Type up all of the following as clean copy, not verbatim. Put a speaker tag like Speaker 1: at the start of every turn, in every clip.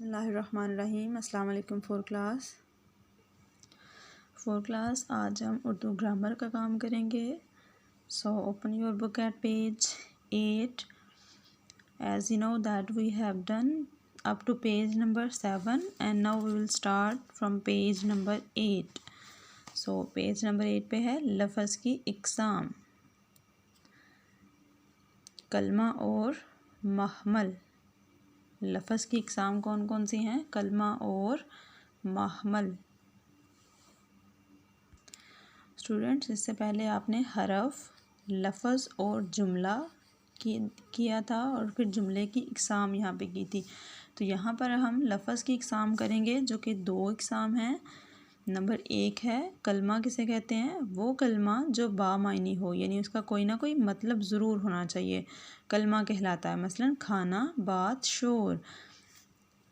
Speaker 1: बिस्मिल्लाहिर्रहमानिर्रहीम। अस्सलाम वालेकुम फोर क्लास आज हम उर्दू ग्रामर का काम करेंगे। So open your book at page 8। As you know that we have done up to page number 7 and now we will start from page number 8। So page number 8 पे है लफ्ज़ की इक़साम, कलमा और महमल। लफ्ज़ की इक़साम कौन कौन सी हैं? कलमा और महमल। स्टूडेंट्स, इससे पहले आपने हरफ, लफ्ज़ और जुमला किया था और फिर जुमले की इक़साम यहाँ पे की थी। तो यहाँ पर हम लफ्ज़ की इक़साम करेंगे जो कि 2 इक़साम हैं। नंबर 1 है कलमा किसे कहते हैं? वो कलमा जो बामायनी हो, यानी उसका कोई ना कोई मतलब ज़रूर होना चाहिए, कलमा कहलाता है। मसलन खाना, बात, शोर।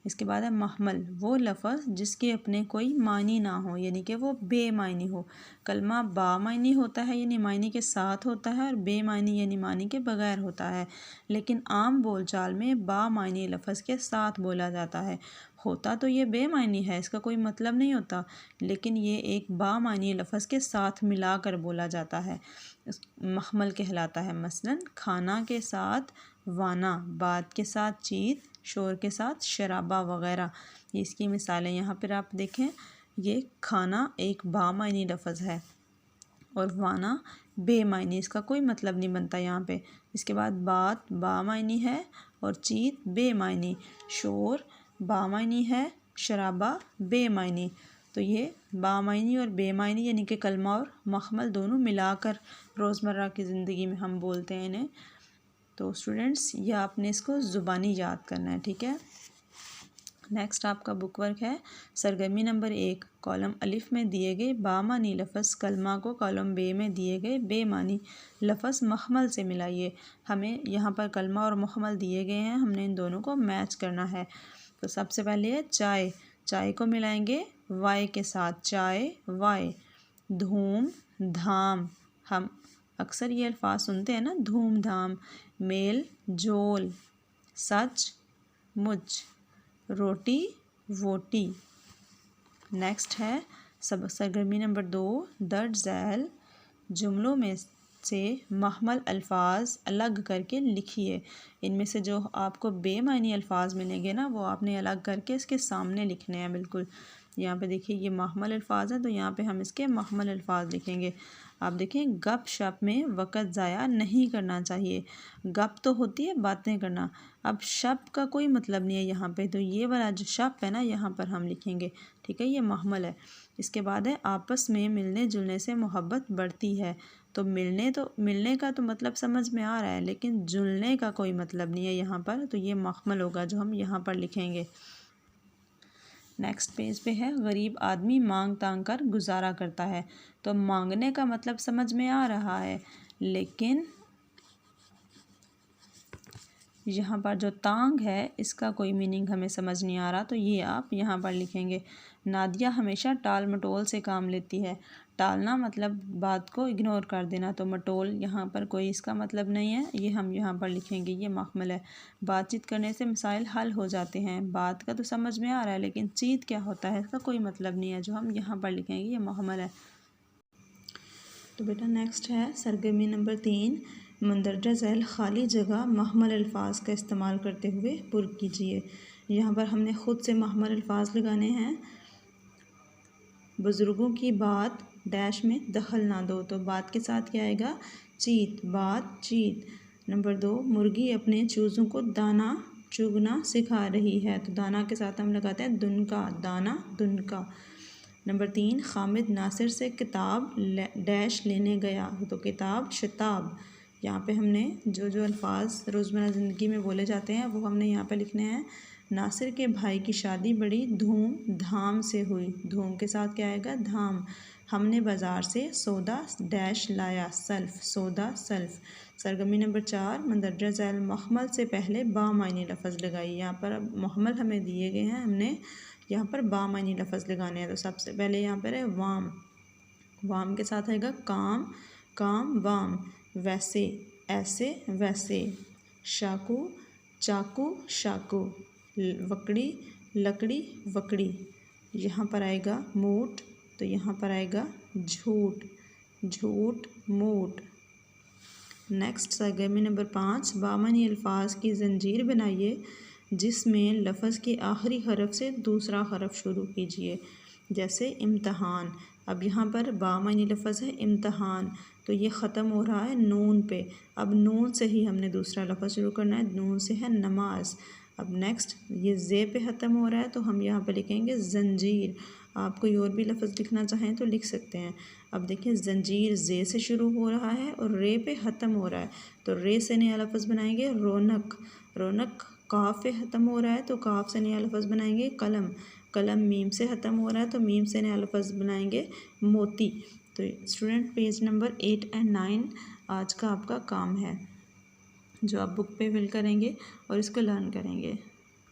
Speaker 1: इसके बाद है महमल, वो लफ्ज़ जिसके अपने कोई मानी ना हो, यानी कि वो बेमानी हो। कलमा बामानी होता है यानी मानी के साथ होता है, और बेमानी यानी मानी के बगैर होता है। लेकिन आम बोलचाल में बामानी लफ्ज़ के साथ बोला जाता है। होता तो ये बेमानी है, इसका कोई मतलब नहीं होता, लेकिन ये एक बामानी लफ्ज़ के साथ मिलाकर बोला जाता है, महमल कहलाता है। मसलन खाना के साथ वाना, बात के साथ चीत, शोर के साथ शराबा वग़ैरह। ये इसकी मिसालें यहाँ पर आप देखें। ये खाना एक बामायनी लफ्ज़ है और वाना बेमायनी, इसका कोई मतलब नहीं बनता यहाँ पे। इसके बाद बात बामायनी है और चीत बेमायनी, शोर बामायनी है, शराबा बेमायनी। तो ये बामायनी और बेमायनी यानी कि कलमा और महमल दोनों मिलाकर रोज़मर्रा की ज़िंदगी में हम बोलते हैं इन्हें। तो स्टूडेंट्स, ये आपने इसको ज़ुबानी याद करना है, ठीक है। नेक्स्ट आपका बुक वर्क है सरगर्मी नंबर 1। कॉलम अलिफ में दिए गए बामानी लफ्ज़ कलमा को कॉलम बे में दिए गए बेमानी लफ्ज़ महमल से मिलाइए। हमें यहाँ पर कलमा और महमल दिए गए हैं, हमने इन दोनों को मैच करना है। तो सबसे पहले है चाय, चाय को मिलाएंगे वाय के साथ, चाय वाय। धूम धाम, हम अक्सर ये अल्फाज सुनते हैं ना, धूम धाम। मेल जोल, सच मुझ, रोटी वोटी। नेक्स्ट है सब सरगर्मी नंबर 2 दर्ज झैल। जुमलों में से महमल अल्फाज अलग करके लिखिए। इनमें से जो आपको बेमानी अल्फाज मिलेंगे ना, वो आपने अलग करके इसके सामने लिखने हैं। बिल्कुल यहाँ पे देखिए, ये महमल अल्फाज है तो यहाँ पे हम इसके महमल अल्फाज लिखेंगे। आप देखें, गप शप में वक़्त ज़ाया नहीं करना चाहिए। गप तो होती है बातें करना, अब शप का कोई मतलब नहीं है यहाँ पे, तो ये वाला जो शप है ना, यहाँ पर हम लिखेंगे, ठीक है, ये महमल है। इसके बाद है आपस में मिलने जुलने से मोहब्बत बढ़ती है। तो मिलने का तो मतलब समझ में आ रहा है, लेकिन जुलने का कोई मतलब नहीं है यहाँ पर, तो ये महमल होगा जो हम यहाँ पर लिखेंगे। नेक्स्ट पेज पे है गरीब आदमी मांग तांग कर गुजारा करता है। तो मांगने का मतलब समझ में आ रहा है, लेकिन यहाँ पर जो तांग है इसका कोई मीनिंग हमें समझ नहीं आ रहा, तो ये आप यहाँ पर लिखेंगे। नादिया हमेशा टाल मटोल से काम लेती है। टालना मतलब बात को इग्नोर कर देना, तो मटोल यहाँ पर कोई इसका मतलब नहीं है, ये हम यहाँ पर लिखेंगे, ये महमल है। बातचीत करने से मसाइल हल हो जाते हैं, बात का तो समझ में आ रहा है, लेकिन चीत क्या होता है इसका कोई मतलब नहीं है, जो हम यहाँ पर लिखेंगे, ये महमल है। तो बेटा नेक्स्ट है सरगर्मी नंबर 3 मंदरजा झैल खाली जगह महमल अल्फाज का इस्तेमाल करते हुए पुर कीजिए। यहाँ पर हमने ख़ुद से महमल अल्फाज लगाने हैं। बुज़ुर्गों की बात डैश में दखल ना दो, तो बात के साथ क्या आएगा? चीत, बात चीत। नंबर 2 मुर्गी अपने चूज़ों को दाना चुगना सिखा रही है, तो दाना के साथ हम लगाते हैं दुनका, दाना दुनका। नंबर 3 हामिद नासिर से किताब डैश लेने गया, तो किताब शताब। यहाँ पे हमने जो जो अल्फाज रोज़मर्रा ज़िंदगी में बोले जाते हैं वो हमने यहाँ पे लिखने हैं। नासिर के भाई की शादी बड़ी धूम धाम से हुई, धूम के साथ क्या आएगा? धाम। हमने बाज़ार से सौदा डैश लाया, सल्फ, सौदा सल्फ। सरगर्मी नंबर 4 मंदरजा झैल महमल से पहले बामायनी लफ्ज़ लगाई। यहाँ पर अब महमल हमें दिए गए हैं, हमने यहाँ पर बामायनी लफ्ज़ लगाने हैं। तो सबसे पहले यहाँ पर है वाम, वाम के साथ आएगा काम, काम वाम। वैसे ऐसे वैसे। चाकू चाकू शाकू। वकड़ी लकड़ी वकड़ी, यहाँ पर आएगा मोट, तो यहाँ पर आएगा झूठ, झूठ मूठ। नेक्स्ट सरगर्मी नंबर 5, बामनी अल्फाज की ज़ंजीर बनाइए जिसमें लफ्ज़ के आखिरी हरफ से दूसरा हरफ शुरू कीजिए। जैसे इम्तहान, अब यहाँ पर बामनी लफ्ज़ है इम्तहान, तो ये ख़त्म हो रहा है नून पे, अब नून से ही हमने दूसरा लफ्ज़ शुरू करना है, नून से है नमाज। अब नेक्स्ट ये जे पे ख़त्म हो रहा है, तो हम यहाँ पर लिखेंगे ज़ंजीर। आप कोई और भी लफ्ज़ लिखना चाहें तो लिख सकते हैं। अब देखिए ज़ंजीर जे से शुरू हो रहा है और रे पे ख़त्म हो रहा है, तो रे से नया लफ्ज़ बनाएंगे रौनक, रौनक काफ पे ख़त्म हो रहा है, तो काफ से नया लफ्ज़ बनाएंगे कलम, कलम मीम से ख़त्म हो रहा है, तो मीम से नया लफ्ज़ बनाएंगे मोती। तो स्टूडेंट पेज नंबर 8 एंड 9 आज का आपका काम है, जो आप बुक पे फिल करेंगे और इसको लर्न करेंगे।